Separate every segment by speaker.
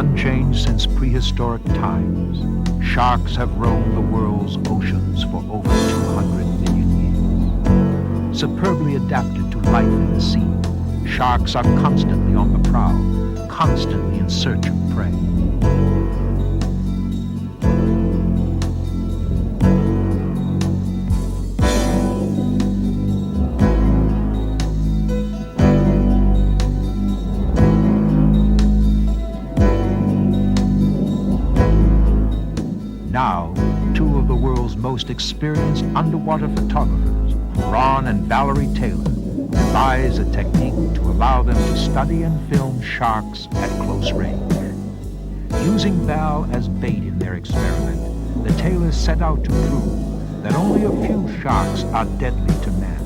Speaker 1: Unchanged since prehistoric times, sharks have roamed the world's oceans for over 200 million years. Superbly adapted to life in the sea, sharks are constantly on the prowl, constantly in search of prey. Now, two of the world's most experienced underwater photographers, Ron and Valerie Taylor, devise a technique to allow them to study and film sharks at close range. Using Val as bait in their experiment, the Taylors set out to prove that only a few sharks are deadly to man.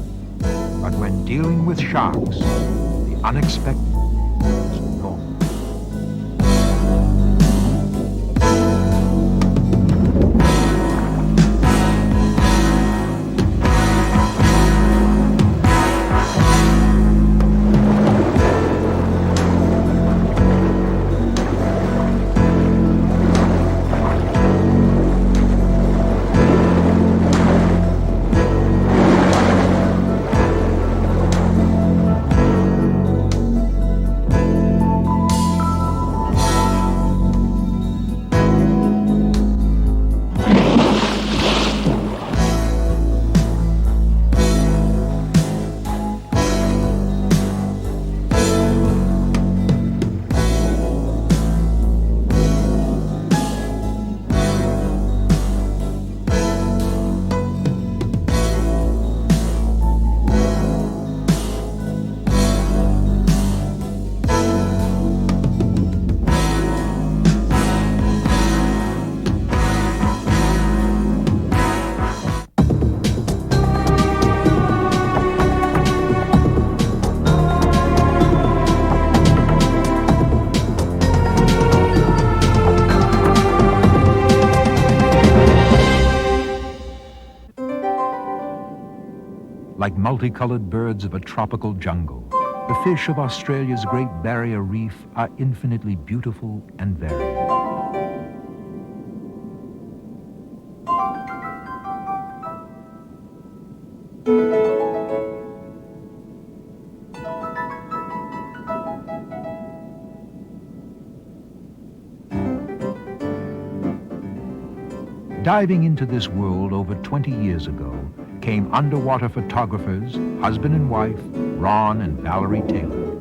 Speaker 1: But when dealing with sharks, the unexpected is normal. Like multicolored birds of a tropical jungle, the fish of Australia's Great Barrier Reef are infinitely beautiful and varied. Diving into this world over 20 years ago came underwater photographers, husband and wife, Ron and Valerie Taylor.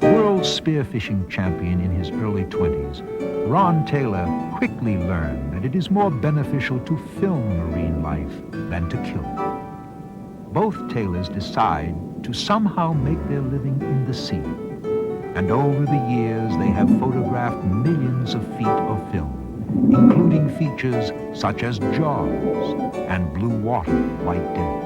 Speaker 1: World spearfishing champion in his early 20s, Ron Taylor quickly learned that it is more beneficial to film marine life than to kill it. Both Taylors decide to somehow make their living in the sea. And over the years, they have photographed millions of feet of film, including features such as Jaws and Blue Water, White Death.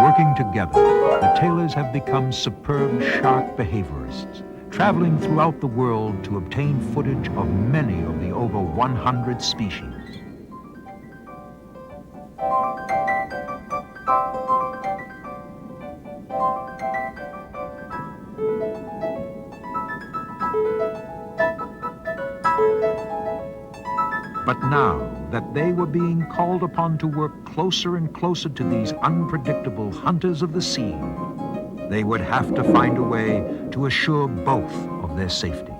Speaker 1: Working together, the Taylors have become superb shark behaviorists, traveling throughout the world to obtain footage of many of the over 100 species. But now that they were being called upon to work closer and closer to these unpredictable hunters of the sea, they would have to find a way to assure both of their safety.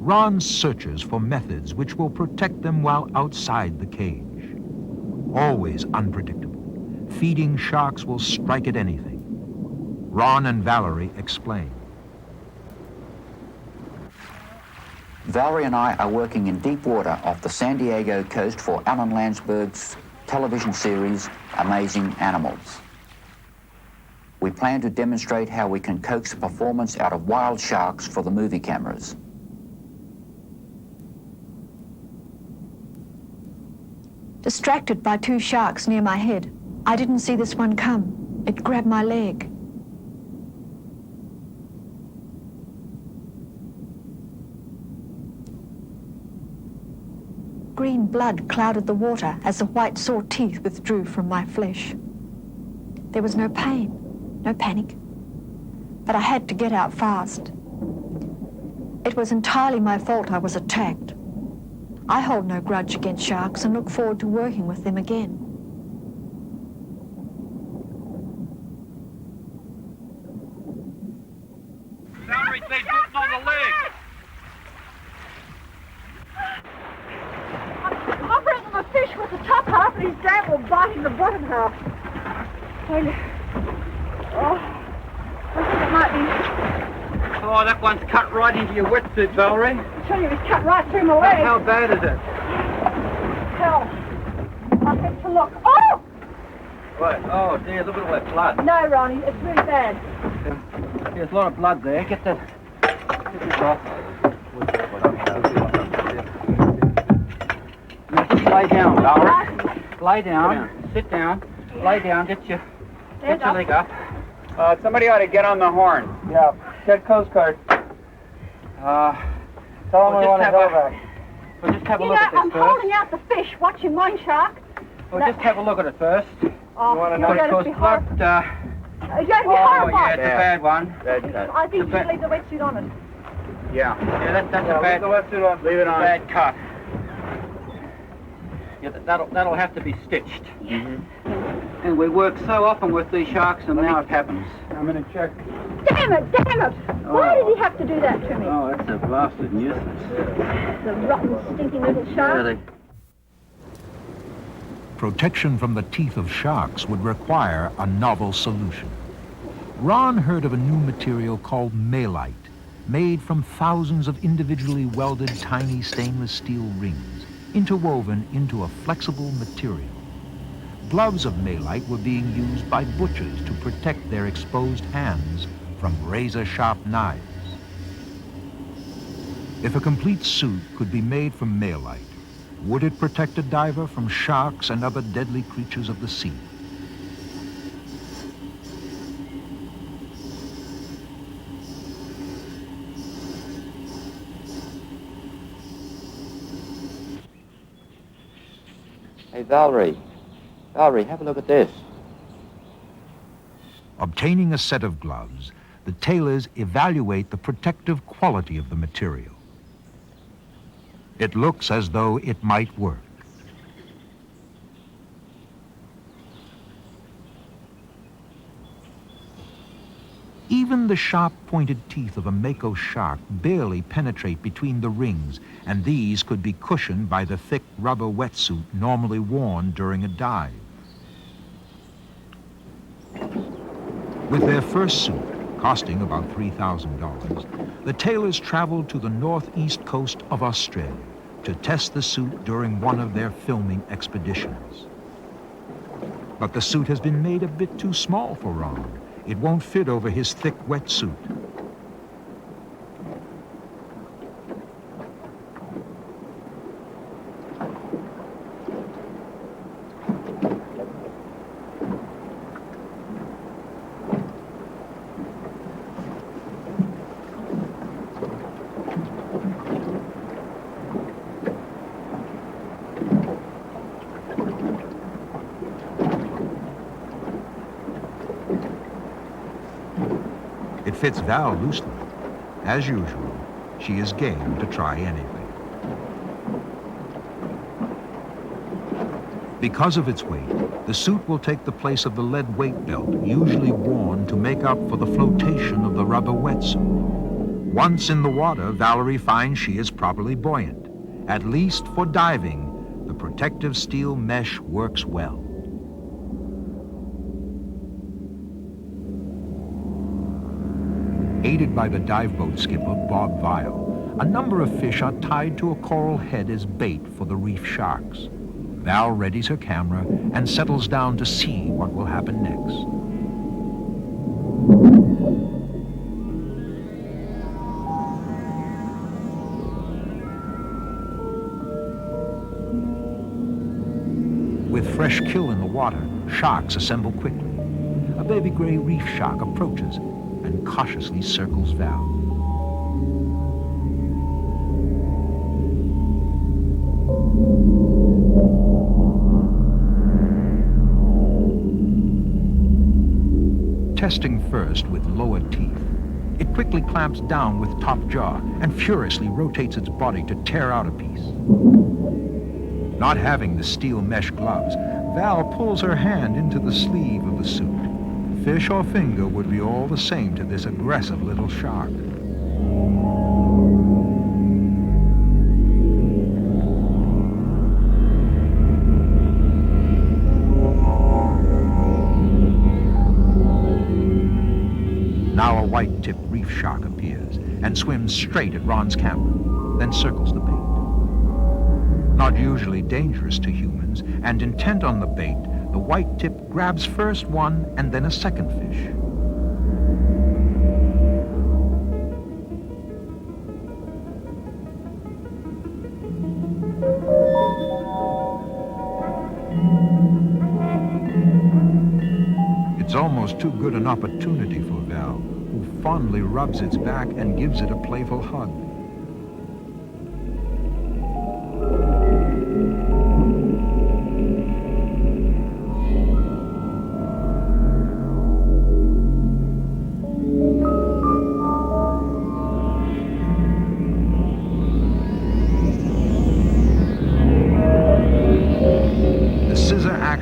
Speaker 1: Ron searches for methods which will protect them while outside the cage. Always unpredictable. Feeding sharks will strike at anything. Ron and Valerie explain.
Speaker 2: Valerie and I are working in deep water off the San Diego coast for Alan Landsberg's television series, Amazing Animals. We plan to demonstrate how we can coax a performance out of wild sharks for the movie cameras.
Speaker 3: Distracted by two sharks near my head, I didn't see this one come. It grabbed my leg. Green blood clouded the water as the white saw teeth withdrew from my flesh. There was no pain, no panic, but I had to get out fast. It was entirely my fault I was attacked. I hold no grudge against sharks and look forward to working with them again.
Speaker 4: Valerie's been bitten on the leg.
Speaker 5: I'm bringing the fish with the top half and he's damn well biting the bottom half. Oh, I think it might be.
Speaker 4: Oh, that one's cut right into your wetsuit, Valerie.
Speaker 5: I tell you, he's cut right through my leg.
Speaker 4: How bad is it?
Speaker 5: Hell, I have to look. Oh!
Speaker 4: Right. Oh, dear, look at all that blood.
Speaker 5: No, Ronnie, it's really bad.
Speaker 4: There's a lot of blood there. Get this off. Now, just lay down, Valerie. Lay down. Sit down. Lay down. Get your leg up. Somebody ought to get on the horn.
Speaker 6: Yeah, get Coast Guard. Tell them we want to go back.
Speaker 4: We'll just have a
Speaker 5: You
Speaker 4: look
Speaker 5: know,
Speaker 4: at this
Speaker 5: I'm
Speaker 4: first.
Speaker 5: holding out the fish, watching one shark.
Speaker 4: We'll just have a look at it first.
Speaker 5: Oh,
Speaker 6: You wanna
Speaker 5: it's
Speaker 6: know?
Speaker 5: going to
Speaker 4: Because
Speaker 5: be
Speaker 4: blood,
Speaker 5: horrible. It's going to be
Speaker 4: oh,
Speaker 5: horrible.
Speaker 4: yeah, it's a bad one.
Speaker 5: I think you should leave the wetsuit on it.
Speaker 4: Yeah, that's a
Speaker 6: Yeah,
Speaker 4: bad,
Speaker 6: leave the wetsuit on. Leave it on.
Speaker 4: bad cut. Yeah, that'll have to be stitched. And we work so often with these sharks, and now it happens.
Speaker 6: I'm going to check.
Speaker 5: Damn it, damn it. Why did he have to do that to me?
Speaker 4: Oh, that's a blasted nuisance.
Speaker 5: The rotten, stinking little shark.
Speaker 1: Protection from the teeth of sharks would require a novel solution. Ron heard of a new material called malite, made from thousands of individually welded tiny stainless steel rings, interwoven into a flexible material. Gloves of malite were being used by butchers to protect their exposed hands from razor-sharp knives. If a complete suit could be made from malite, would it protect a diver from sharks and other deadly creatures of the sea?
Speaker 2: Hey, Valerie, have a look at this.
Speaker 1: Obtaining a set of gloves, the tailors evaluate the protective quality of the material. It looks as though it might work. Even the sharp-pointed teeth of a mako shark barely penetrate between the rings, and these could be cushioned by the thick rubber wetsuit normally worn during a dive. With their first suit, costing about $3,000, the tailors traveled to the northeast coast of Australia to test the suit during one of their filming expeditions. But the suit has been made a bit too small for Ron. It won't fit over his thick wetsuit. It fits Val loosely. As usual, she is game to try anything. Because of its weight, the suit will take the place of the lead weight belt usually worn to make up for the flotation of the rubber wetsuit. Once in the water, Valerie finds she is properly buoyant. At least for diving, the protective steel mesh works well. Aided by the dive boat skipper, Bob Vile, a number of fish are tied to a coral head as bait for the reef sharks. Val readies her camera and settles down to see what will happen next. With fresh kill in the water, sharks assemble quickly. A baby gray reef shark approaches and cautiously circles Val. Testing first with lower teeth, it quickly clamps down with top jaw and furiously rotates its body to tear out a piece. Not having the steel mesh gloves, Val pulls her hand into the sleeve of the suit. Fish or finger would be all the same to this aggressive little shark. Now a white-tipped reef shark appears and swims straight at Ron's camera, then circles the bait. Not usually dangerous to humans, and intent on the bait, the white tip grabs first one and then a second fish. It's almost too good an opportunity for Val, who fondly rubs its back and gives it a playful hug.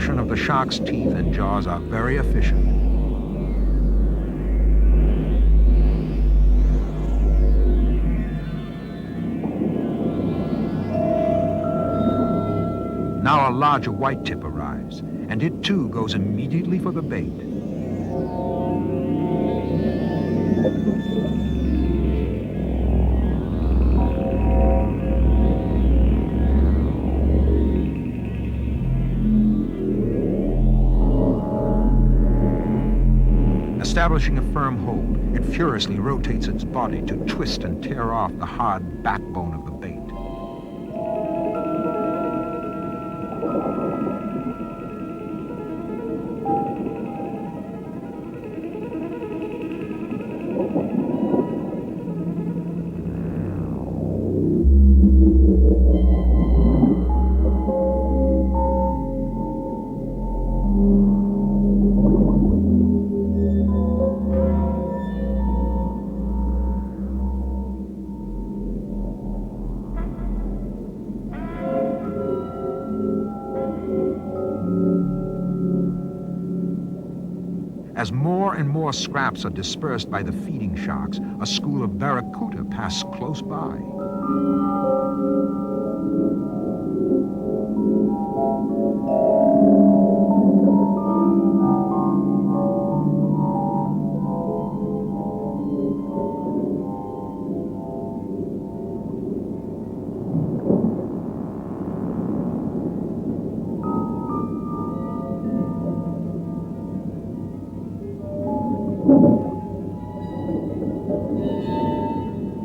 Speaker 1: Of the shark's teeth and jaws are very efficient. Now a larger white tip arrives, and it too goes immediately for the bait. Establishing a firm hold, it furiously rotates its body to twist and tear off the hard backbone of the bait. As more and more scraps are dispersed by the feeding sharks, a school of barracuda pass close by.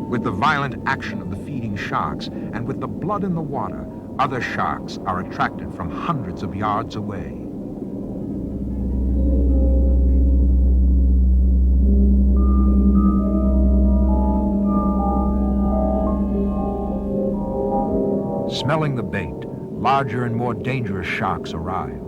Speaker 1: With the violent action of the feeding sharks and with the blood in the water, other sharks are attracted from hundreds of yards away. Smelling the bait, larger and more dangerous sharks arrive.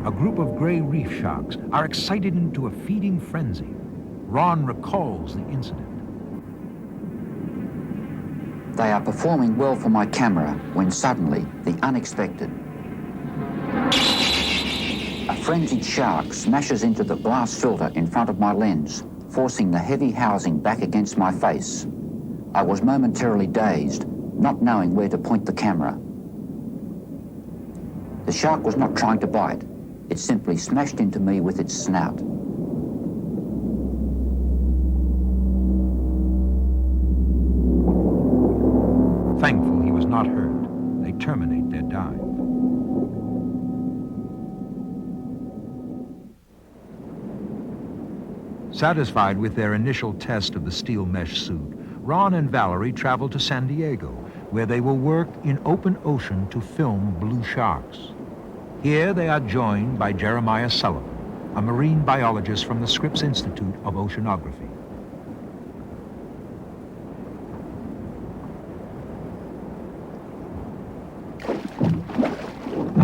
Speaker 1: A group of gray reef sharks are excited into a feeding frenzy. Ron recalls the incident.
Speaker 2: They are performing well for my camera when suddenly the unexpected. A frenzied shark smashes into the glass filter in front of my lens, forcing the heavy housing back against my face. I was momentarily dazed, not knowing where to point the camera. The shark was not trying to bite. It simply smashed into me with its snout.
Speaker 1: Thankful he was not hurt, they terminate their dive. Satisfied with their initial test of the steel mesh suit, Ron and Valerie traveled to San Diego, where they will work in open ocean to film blue sharks. Here they are joined by Jeremiah Sullivan, a marine biologist from the Scripps Institute of Oceanography.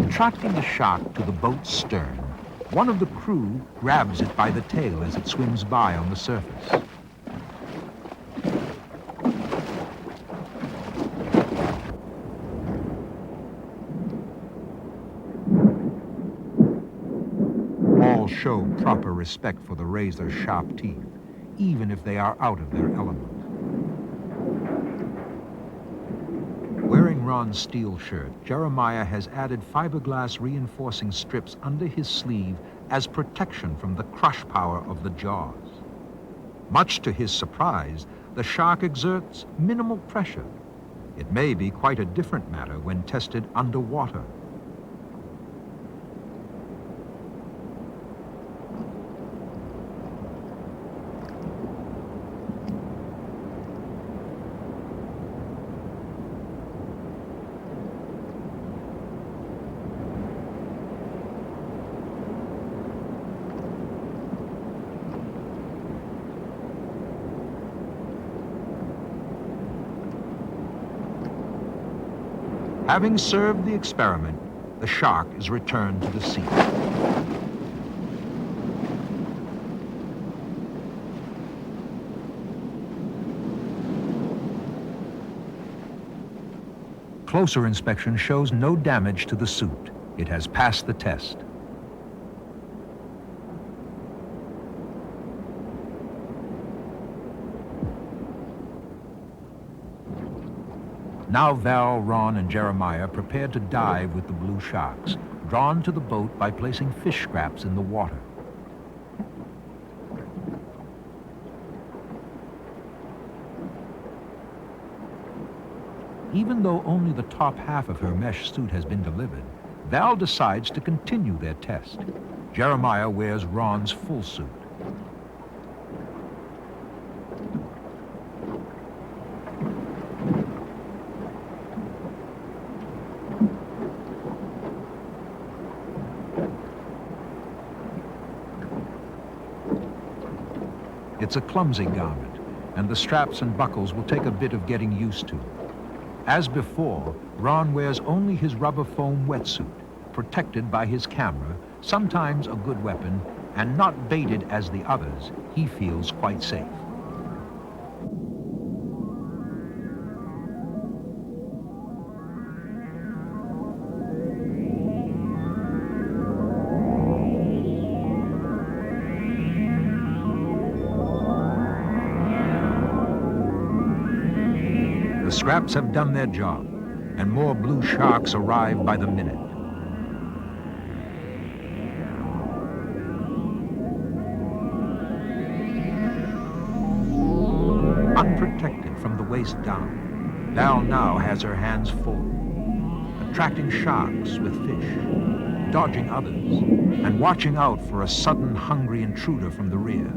Speaker 1: Attracting the shark to the boat's stern, one of the crew grabs it by the tail as it swims by on the surface. All show proper respect for the razor's sharp teeth, even if they are out of their element. Wearing Ron's steel shirt, Jeremiah has added fiberglass reinforcing strips under his sleeve as protection from the crush power of the jaws. Much to his surprise, the shark exerts minimal pressure. It may be quite a different matter when tested underwater. Having served the experiment, the shark is returned to the sea. Closer inspection shows no damage to the suit. It has passed the test. Now Val, Ron, and Jeremiah prepare to dive with the blue sharks, drawn to the boat by placing fish scraps in the water. Even though only the top half of her mesh suit has been delivered, Val decides to continue their test. Jeremiah wears Ron's full suit. It's a clumsy garment, and the straps and buckles will take a bit of getting used to. As before, Ron wears only his rubber foam wetsuit, protected by his camera, sometimes a good weapon, and not baited as the others. He feels quite safe. The scraps have done their job, and more blue sharks arrive by the minute. Unprotected from the waist down, Val now has her hands full, attracting sharks with fish, dodging others, and watching out for a sudden hungry intruder from the rear.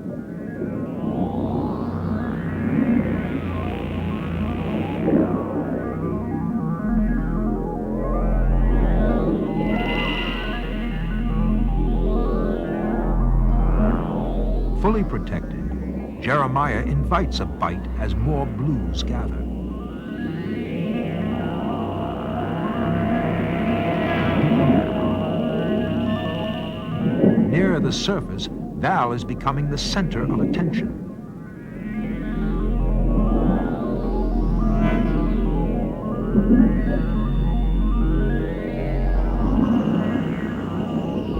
Speaker 1: Fully protected, Jeremiah invites a bite as more blues gather. near the surface, Val is becoming the center of attention.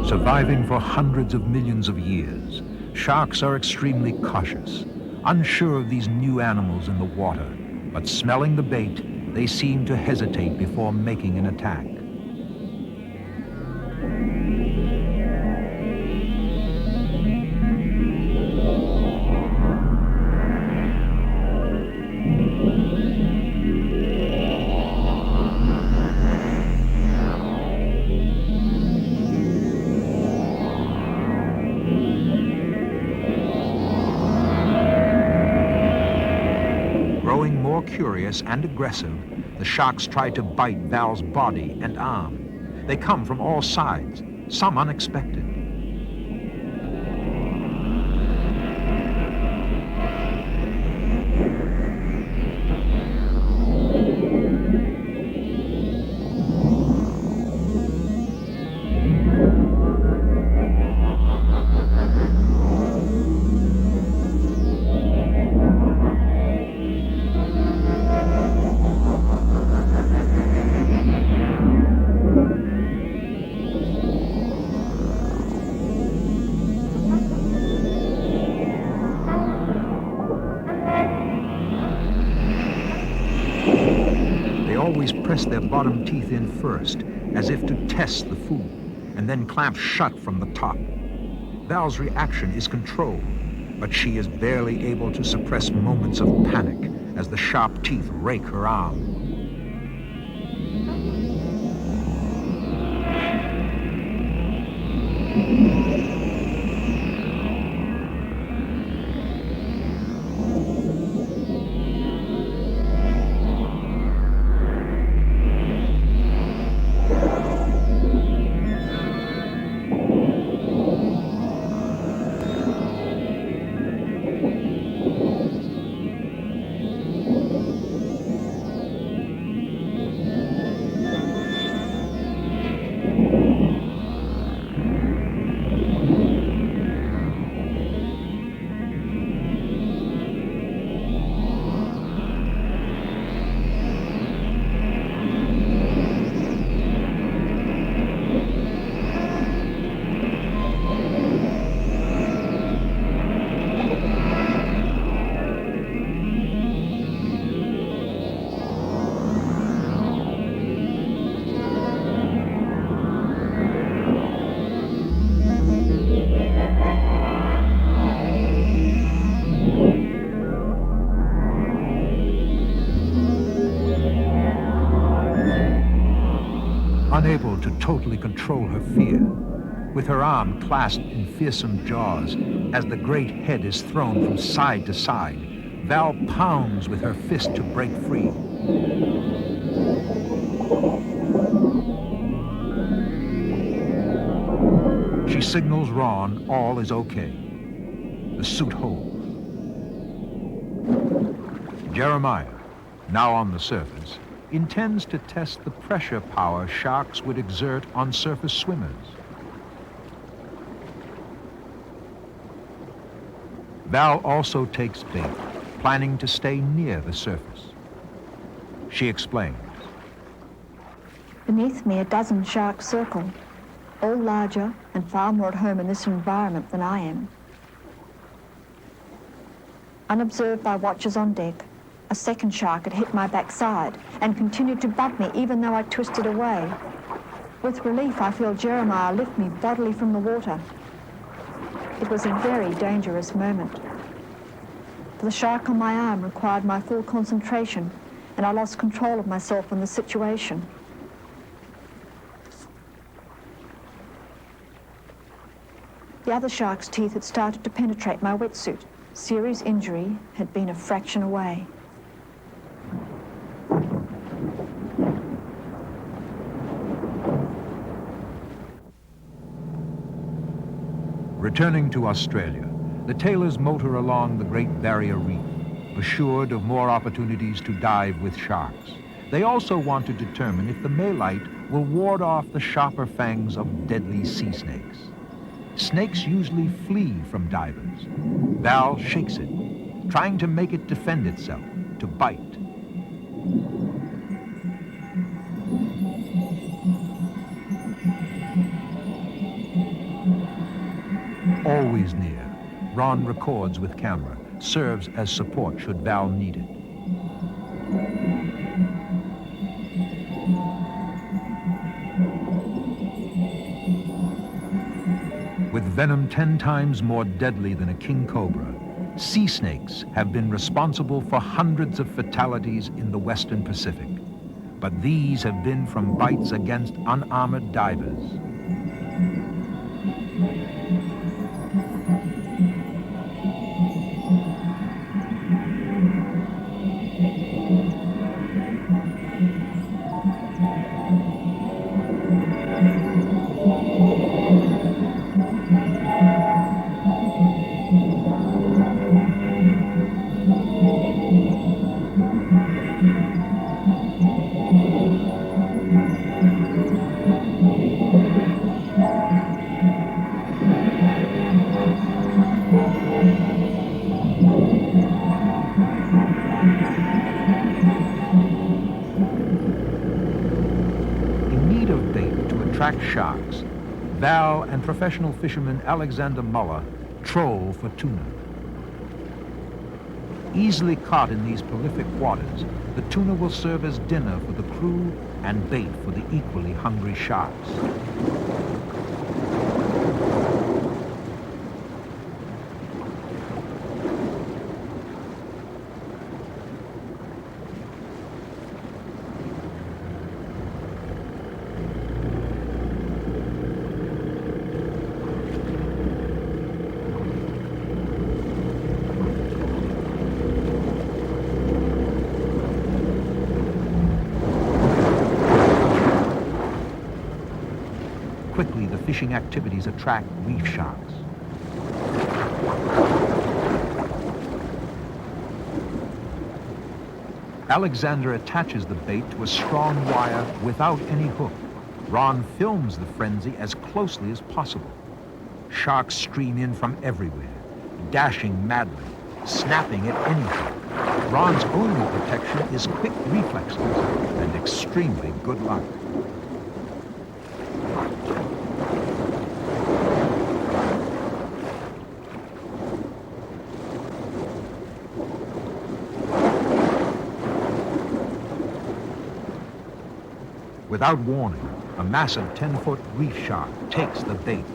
Speaker 1: Surviving for hundreds of millions of years, sharks are extremely cautious, unsure of these new animals in the water, but smelling the bait, they seem to hesitate before making an attack. Curious and aggressive, the sharks try to bite Val's body and arm. They come from all sides, some unexpected. Press their bottom teeth in first, as if to test the food, and then clamp shut from the top. Val's reaction is controlled, but she is barely able to suppress moments of panic as the sharp teeth rake her arm. Unable to totally control her fear, with her arm clasped in fearsome jaws, as the great head is thrown from side to side, Val pounds with her fist to break free. She signals Ron all is okay. The suit holds. Jeremiah, now on the surface, intends to test the pressure power sharks would exert on surface swimmers. Val also takes bait, planning to stay near the surface. She explains.
Speaker 3: Beneath me, a dozen sharks circle, all larger and far more at home in this environment than I am. Unobserved by watchers on deck, a second shark had hit my backside and continued to bump me even though I twisted away. With relief, I feel Jeremiah lift me bodily from the water. It was a very dangerous moment. The shark on my arm required my full concentration, and I lost control of myself in the situation. The other shark's teeth had started to penetrate my wetsuit. Serious injury had been a fraction away.
Speaker 1: Returning to Australia, the Taylors motor along the Great Barrier Reef, assured of more opportunities to dive with sharks. They also want to determine if the malite will ward off the sharper fangs of deadly sea snakes. Snakes usually flee from divers. Val shakes it, trying to make it defend itself, to bite. Always near, Ron records with camera, serves as support should Val need it. With venom 10 times more deadly than a king cobra, sea snakes have been responsible for hundreds of fatalities in the Western Pacific. But these have been from bites against unarmored divers. Sharks, Val and professional fisherman Alexander Muller troll for tuna. Easily caught in these prolific waters, the tuna will serve as dinner for the crew and bait for the equally hungry sharks. Quickly, the fishing activities attract reef sharks. Alexander attaches the bait to a strong wire without any hook. Ron films the frenzy as closely as possible. Sharks stream in from everywhere, dashing madly, snapping at anything. Ron's only protection is quick reflexes and extremely good luck. Without warning, a massive 10-foot reef shark takes the bait.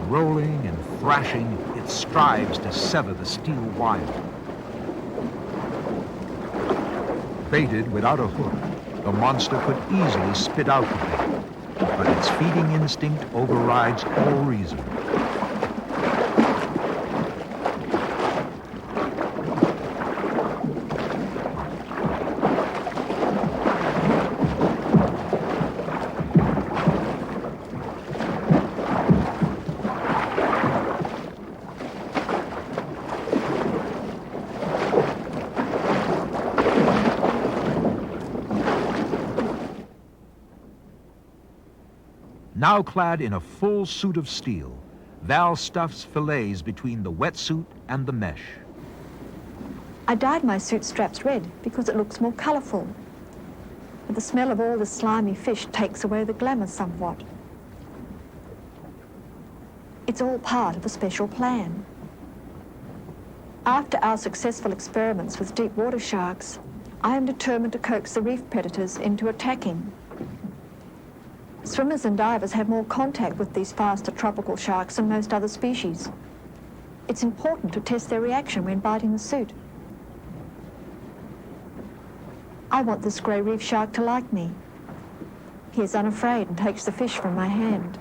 Speaker 1: Rolling and thrashing, it strives to sever the steel wire. Baited without a hook, the monster could easily spit out the bait, but its feeding instinct overrides all reason. Now clad in a full suit of steel, Val stuffs fillets between the wetsuit and the mesh.
Speaker 3: I dyed my suit straps red because it looks more colourful. But the smell of all the slimy fish takes away the glamour somewhat. It's all part of a special plan. After our successful experiments with deep water sharks, I am determined to coax the reef predators into attacking. Swimmers and divers have more contact with these faster tropical sharks than most other species. It's important to test their reaction when biting the suit. I want this grey reef shark to like me. He is unafraid and takes the fish from my hand.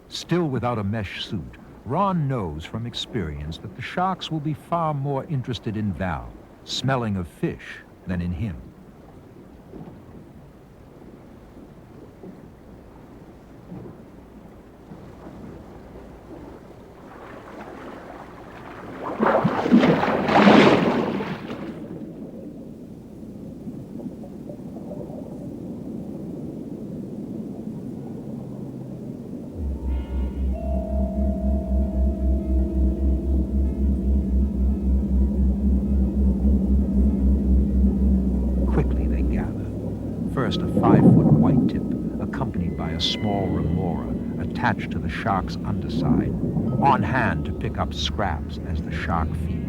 Speaker 1: Still without a mesh suit, Ron knows from experience that the sharks will be far more interested in Val, smelling of fish, than in him. 5-foot white-tip, accompanied by a small remora attached to the shark's underside, on hand to pick up scraps as the shark feeds.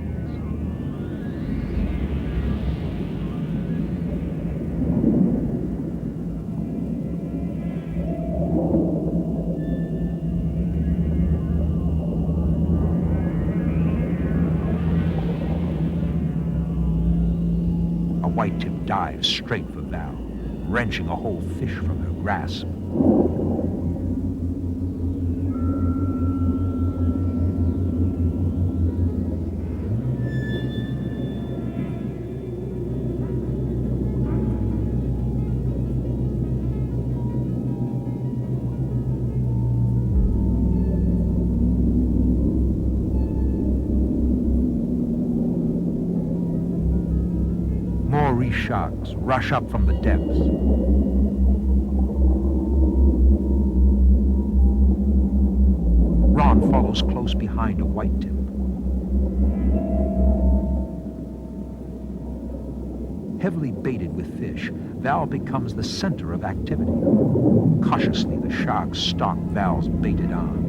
Speaker 1: A white-tip dives straight for Val, wrenching a whole fish from her grasp. More reef sharks rush up from the depths. Ron follows close behind a white-tip. Heavily baited with fish, Val becomes the center of activity. Cautiously, the sharks stalk Val's baited arm.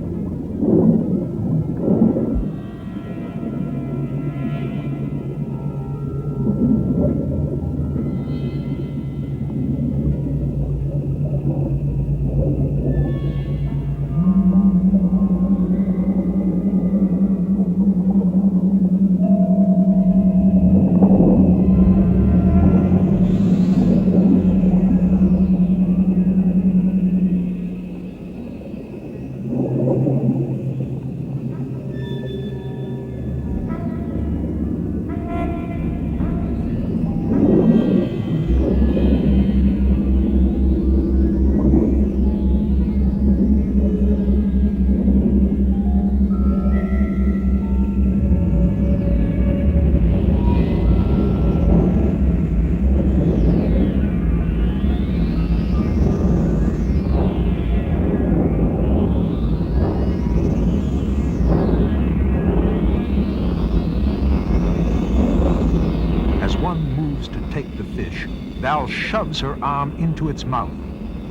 Speaker 1: Val shoves her arm into its mouth.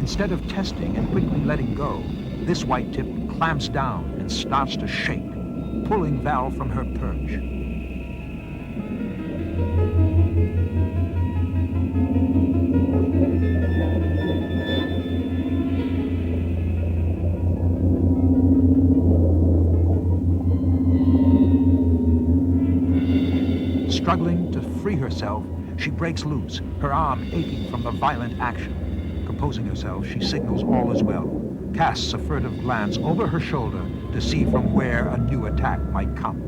Speaker 1: Instead of testing and quickly letting go, this white-tip clamps down and starts to shake, pulling Val from her perch. Struggling to free herself, she breaks loose, her arm aching from the violent action. Composing herself, she signals all is well, casts a furtive glance over her shoulder to see from where a new attack might come.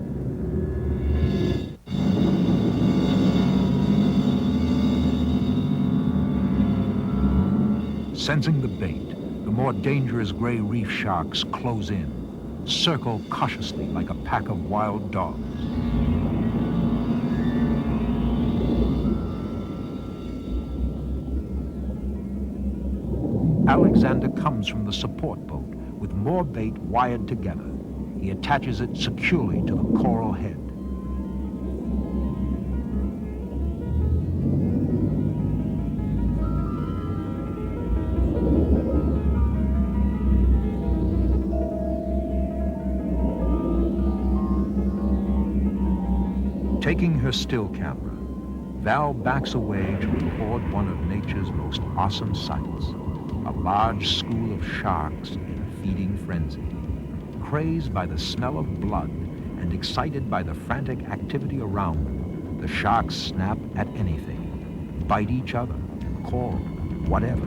Speaker 1: Sensing the bait, the more dangerous gray reef sharks close in, circle cautiously like a pack of wild dogs. Alexander comes from the support boat with more bait wired together. He attaches it securely to the coral head. Taking her still camera, Val backs away to record one of nature's most awesome sights. A large school of sharks in a feeding frenzy. Crazed by the smell of blood and excited by the frantic activity around them, the sharks snap at anything, bite each other, coral, whatever.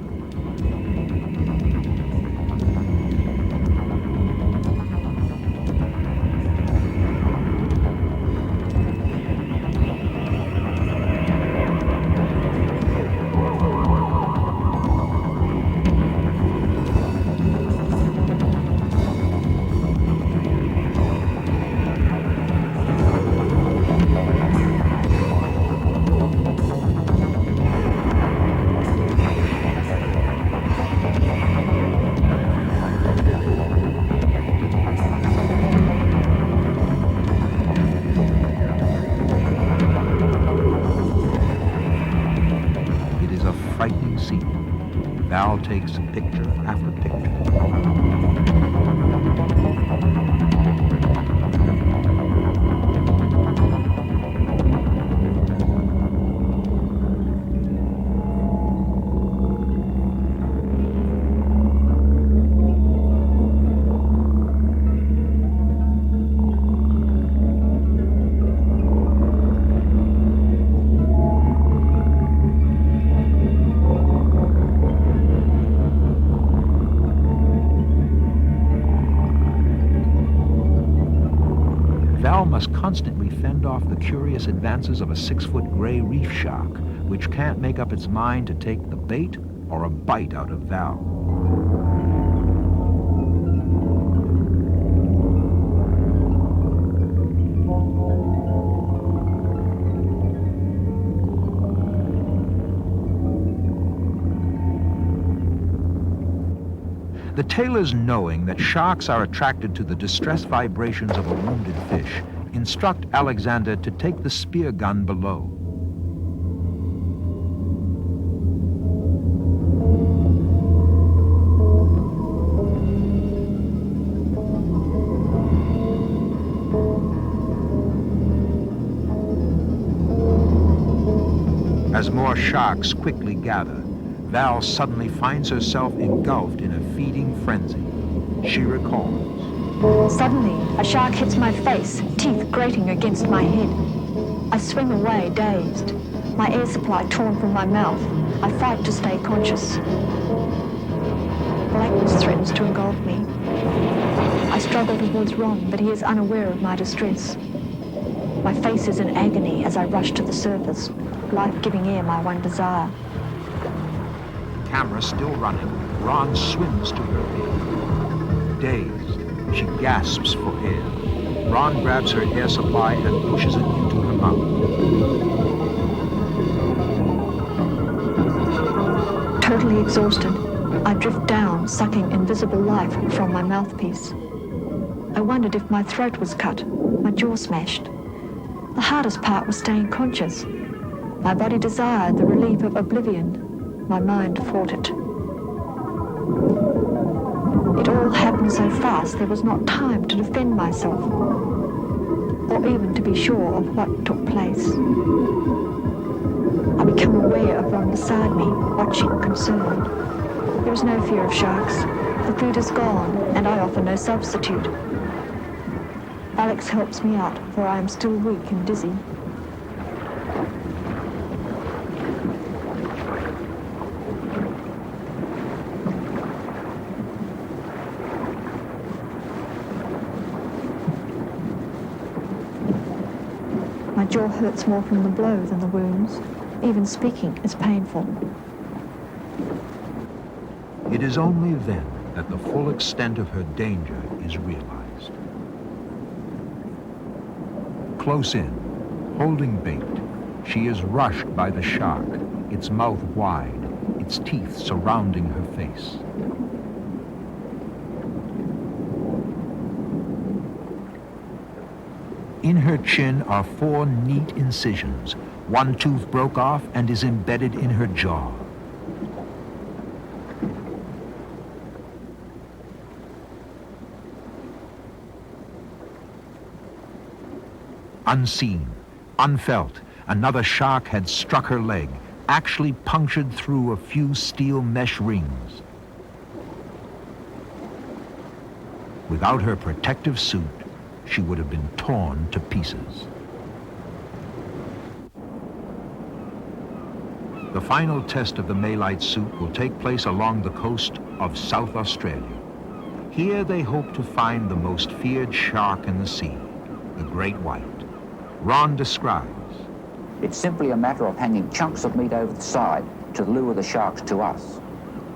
Speaker 1: takes picture after picture. Val must constantly fend off the curious advances of a 6-foot gray reef shark, which can't make up its mind to take the bait or a bite out of Val. The Taylors, knowing that sharks are attracted to the distress vibrations of a wounded fish, instruct Alexander to take the spear gun below. As more sharks quickly gather, Val suddenly finds herself engulfed in a feeding frenzy. She recalls.
Speaker 3: Suddenly, a shark hits my face, teeth grating against my head. I swim away, dazed, my air supply torn from my mouth. I fight to stay conscious. Blackness threatens to engulf me. I struggle towards Ron, but he is unaware of my distress. My face is in agony as I rush to the surface, life-giving air my one desire.
Speaker 1: Camera still running, Ron swims to her aid. Dazed, she gasps for air. Ron grabs her air supply and pushes it into her mouth.
Speaker 3: Totally exhausted, I drift down, sucking invisible life from my mouthpiece. I wondered if my throat was cut, my jaw smashed. The hardest part was staying conscious. My body desired the relief of oblivion. My mind fought it. It all happened so fast there was not time to defend myself, or even to be sure of what took place. I become aware of Ron beside me, watching, concerned. There is no fear of sharks. The food is gone, and I offer no substitute. Alex helps me out, for I am still weak and dizzy. My jaw hurts more from the blow than the wounds. Even speaking is painful.
Speaker 1: It is only then that the full extent of her danger is realized. Close in, holding bait, she is rushed by the shark, its mouth wide, its teeth surrounding her face. In her chin are 4 neat incisions. One tooth broke off and is embedded in her jaw. Unseen, unfelt, another shark had struck her leg, actually punctured through a few steel mesh rings. Without her protective suit, she would have been torn to pieces. The final test of the Malite suit will take place along the coast of South Australia. Here they hope to find the most feared shark in the sea, the great white. Ron describes.
Speaker 2: It's simply a matter of hanging chunks of meat over the side to lure the sharks to us.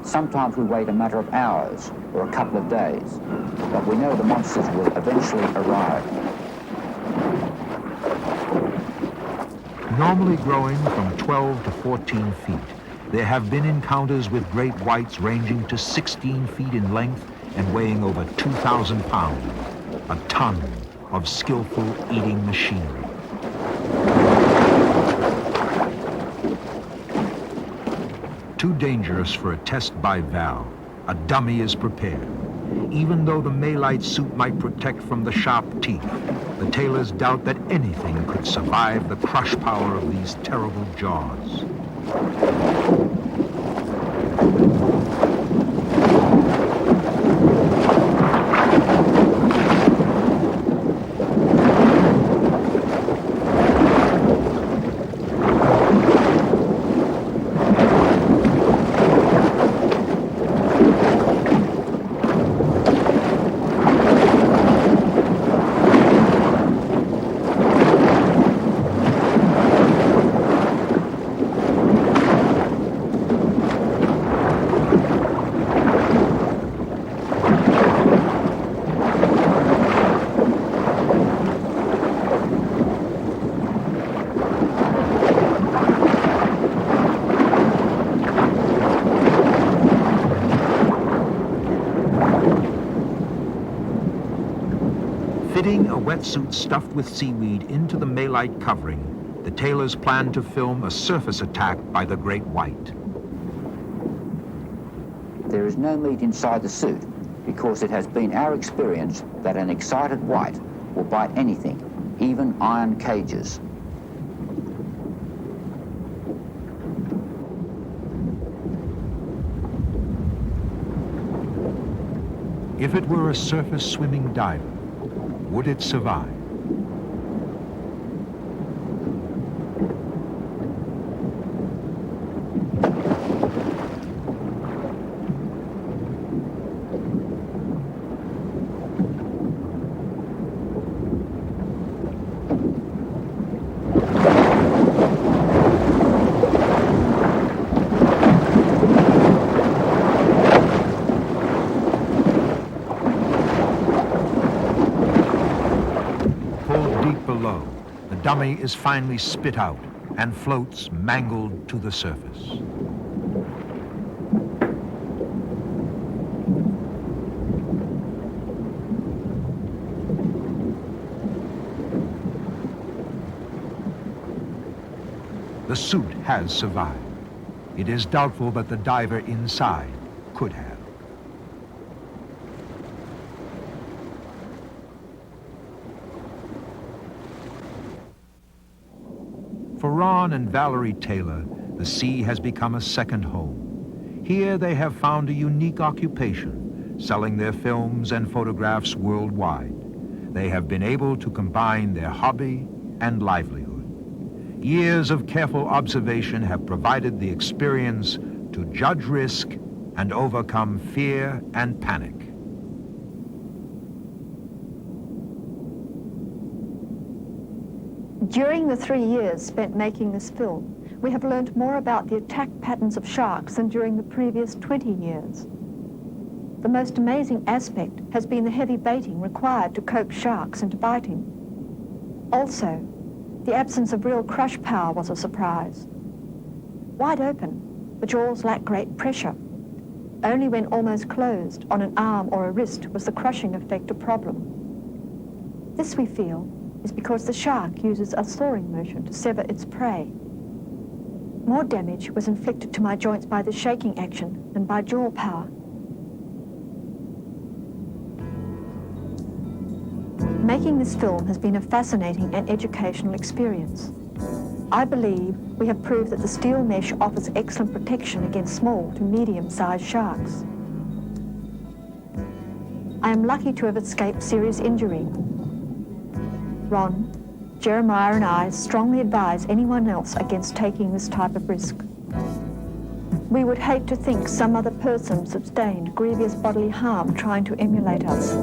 Speaker 2: Sometimes we wait a matter of hours or a couple of days, but we know the monsters will eventually arrive.
Speaker 1: Normally growing from 12 to 14 feet, there have been encounters with great whites ranging to 16 feet in length and weighing over 2,000 pounds, a ton of skillful eating machinery. Too dangerous for a test by Val, a dummy is prepared. Even though the malite suit might protect from the sharp teeth, the Taylors doubt that anything could survive the crush power of these terrible jaws. Fitting a wetsuit stuffed with seaweed into the malite covering, the Taylors plan to film a surface attack by the great white.
Speaker 2: There is no meat inside the suit because it has been our experience that an excited white will bite anything, even iron cages.
Speaker 1: If it were a surface swimming diver, would it survive? Below, the dummy is finally spit out and floats mangled to the surface. The suit has survived. It is doubtful that the diver inside could have. For Ron and Valerie Taylor, the sea has become a second home. Here they have found a unique occupation, selling their films and photographs worldwide. They have been able to combine their hobby and livelihood. Years of careful observation have provided the experience to judge risk and overcome fear and panic.
Speaker 3: During the 3 years spent making this film, we have learned more about the attack patterns of sharks than during the previous 20 years. The most amazing aspect has been the heavy baiting required to coax sharks into biting. Also, the absence of real crush power was a surprise. Wide open, the jaws lack great pressure. Only when almost closed on an arm or a wrist was the crushing effect a problem. This, we feel, is because the shark uses a sawing motion to sever its prey. More damage was inflicted to my joints by the shaking action than by jaw power. Making this film has been a fascinating and educational experience. I believe we have proved that the steel mesh offers excellent protection against small to medium-sized sharks. I am lucky to have escaped serious injury. Ron, Jeremiah and I strongly advise anyone else against taking this type of risk. We would hate to think some other person sustained grievous bodily harm trying to emulate us.